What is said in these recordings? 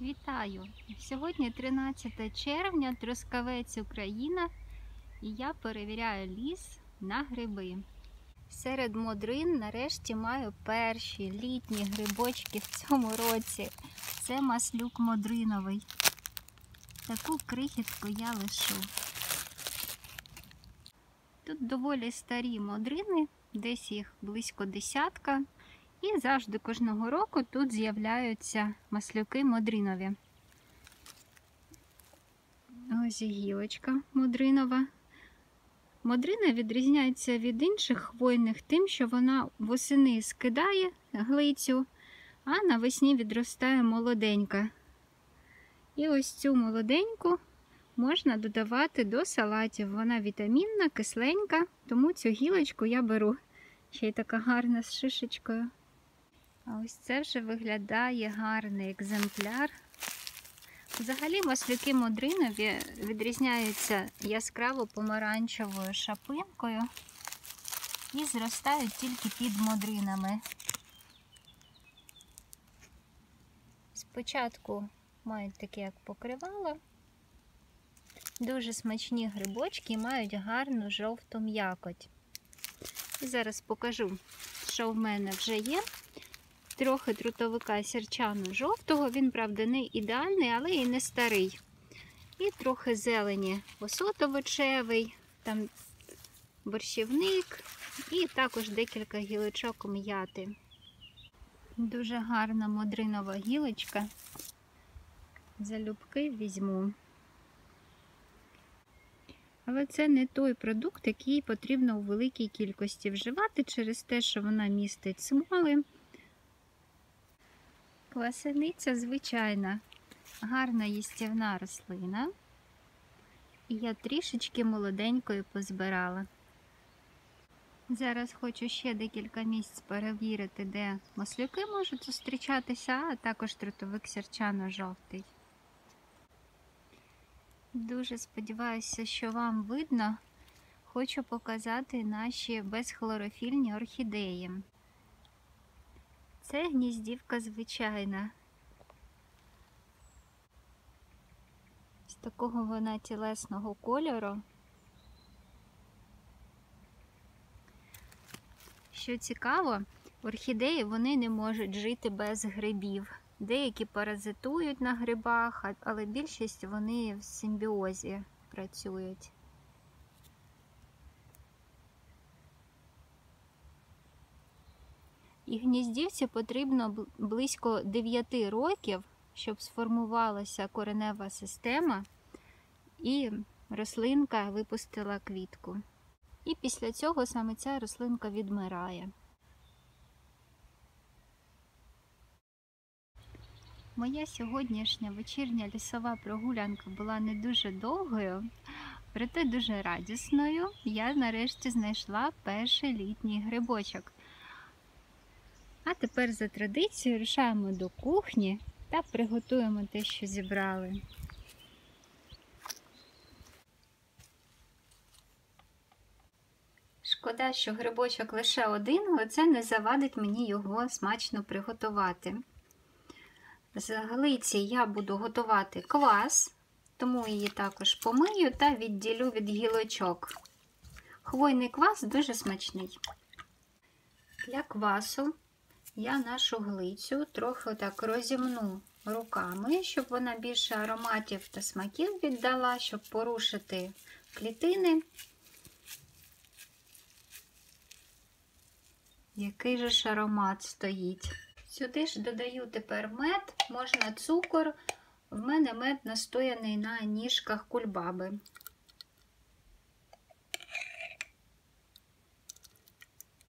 Вітаю! Сьогодні 13 червня, Трускавець, Україна, і я перевіряю ліс на гриби. Серед модрин нарешті маю перші літні грибочки в цьому році. Це маслюк модриновий. Таку крихітку я лишу. Тут доволі старі модрини, десь їх близько десятка. І завжди кожного року тут з'являються маслюки модринові. Ось і гілочка модринова. Модрина відрізняється від інших хвойних тим, що вона восени скидає глицю, а навесні відростає молоденька. І ось цю молоденьку можна додавати до салатів. Вона вітамінна, кисленька, тому цю гілочку я беру. Ще й така гарна з шишечкою. А ось це вже виглядає гарний екземпляр. Взагалі маслюки модринові відрізняються яскраво помаранчевою шапинкою і зростають тільки під модринами. Спочатку мають таке як покривало. Дуже смачні грибочки і мають гарну жовту м'якоть. І зараз покажу, що в мене вже є. Трохи трутовика сірчано-жовтого, він, правда, не ідеальний, але і не старий. І трохи зелені осотовичевий, там борщівник і також декілька гілочок м'яти. Дуже гарна модринова гілочка. Залюбки візьму. Але це не той продукт, який потрібно у великій кількості вживати через те, що вона містить смоли. Квасениця звичайна, гарна їстівна рослина. І я трішечки молоденькою позбирала. Зараз хочу ще декілька місць перевірити, де маслюки можуть зустрічатися, а також трутовик сірчано-жовтий. Дуже сподіваюся, що вам видно. Хочу показати наші безхлорофільні орхідеї. Це гніздівка звичайна. З такого вона тілесного кольору. Що цікаво, орхідеї вони не можуть жити без грибів. Деякі паразитують на грибах, але більшість вони в симбіозі працюють. І гніздівці потрібно близько 9 років, щоб сформувалася коренева система і рослинка випустила квітку. І після цього саме ця рослинка відмирає. Моя сьогоднішня вечірня лісова прогулянка була не дуже довгою, проте дуже радісною. Я нарешті знайшла перший літній грибочок. А тепер за традицією рушаємо до кухні та приготуємо те, що зібрали. Шкода, що грибочок лише один, але це не завадить мені його смачно приготувати. З глиці я буду готувати квас, тому її також помию та відділю від гілочок. Хвойний квас дуже смачний. Для квасу я нашу глицю трохи так розімну руками, щоб вона більше ароматів та смаків віддала, щоб порушити клітини. Який же ж аромат стоїть. Сюди ж додаю тепер мед, можна цукор. В мене мед настояний на ніжках кульбаби.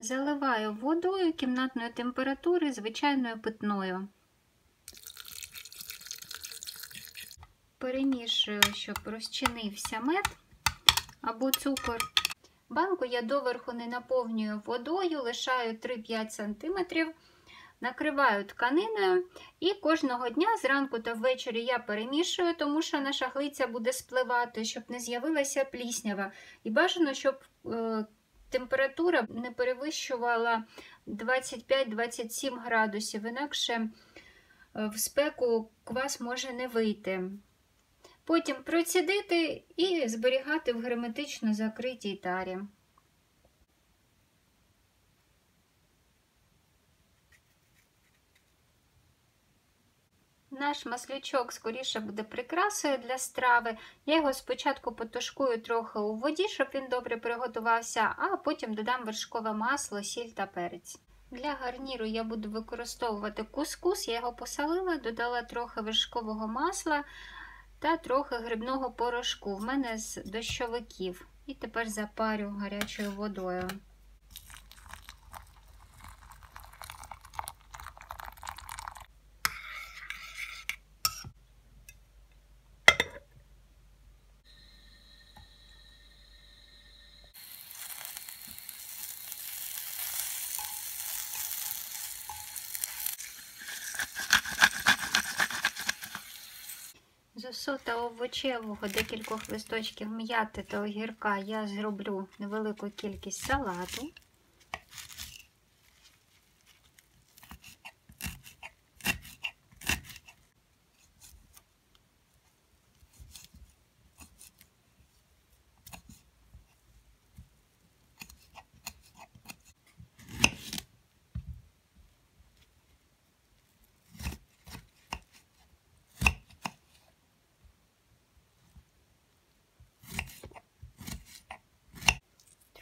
Заливаю водою кімнатної температури, звичайною питною. Перемішую, щоб розчинився мед або цукор. Банку я доверху не наповнюю водою, лишаю 3-5 см, накриваю тканиною і кожного дня зранку та ввечері я перемішую, тому що наша глиця буде спливати, щоб не з'явилася пліснява. І бажано, щоб температура не перевищувала 25-27 градусів, інакше в спеку квас може не вийти. Потім процідити і зберігати в герметично закритій тарі. Наш маслячок скоріше буде прикрасою для страви. Я його спочатку потушкую трохи у воді, щоб він добре приготувався, а потім додам вершкове масло, сіль та перець. Для гарніру я буду використовувати кускус, я його посолила, додала трохи вершкового масла та трохи грибного порошку. В мене з дощовиків. І тепер запарю гарячою водою. З осота овочевого декількох листочків м'яти та огірка я зроблю невелику кількість салату.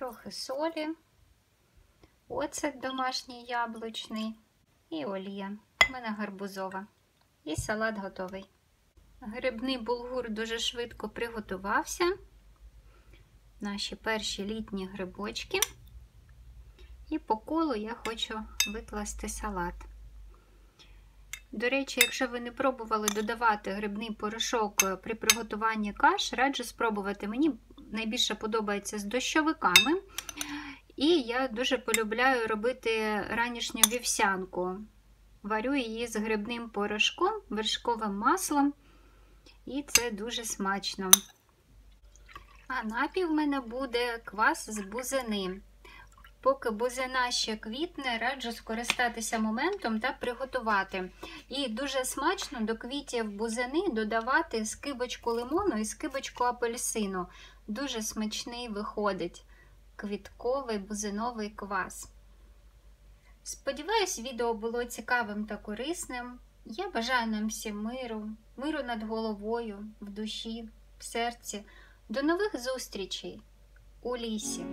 Трохи солі, оцет домашній яблучний і олія. У мене гарбузова. І салат готовий. Грибний булгур дуже швидко приготувався. Наші перші літні грибочки. І по колу я хочу викласти салат. До речі, якщо ви не пробували додавати грибний порошок при приготуванні каш, раджу спробувати. Мені найбільше подобається з дощовиками. І я дуже полюбляю робити ранішню вівсянку. Варю її з грибним порошком, вершковим маслом. І це дуже смачно. А напій в мене буде квас з бузини. Поки бузина ще квітне, раджу скористатися моментом та приготувати. І дуже смачно до квітів бузини додавати скибочку лимону і скибочку апельсину. Дуже смачний виходить квітковий бузиновий квас. Сподіваюсь, відео було цікавим та корисним. Я бажаю нам всім миру над головою, в душі, в серці. До нових зустрічей у лісі!